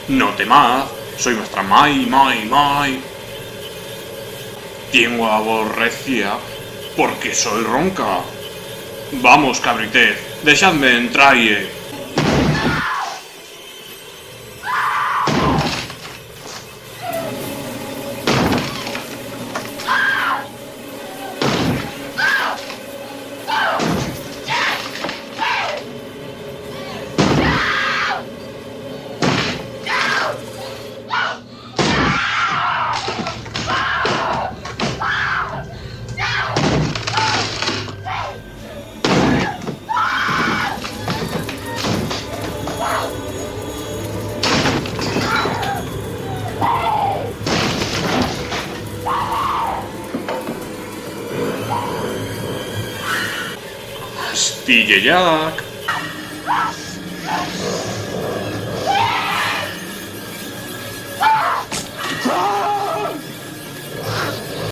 No temas, soy vuestra Mai. Tengo aborrecía porque soy ronca. Vamos, cabritez, dejadme entralle. Stille Jack.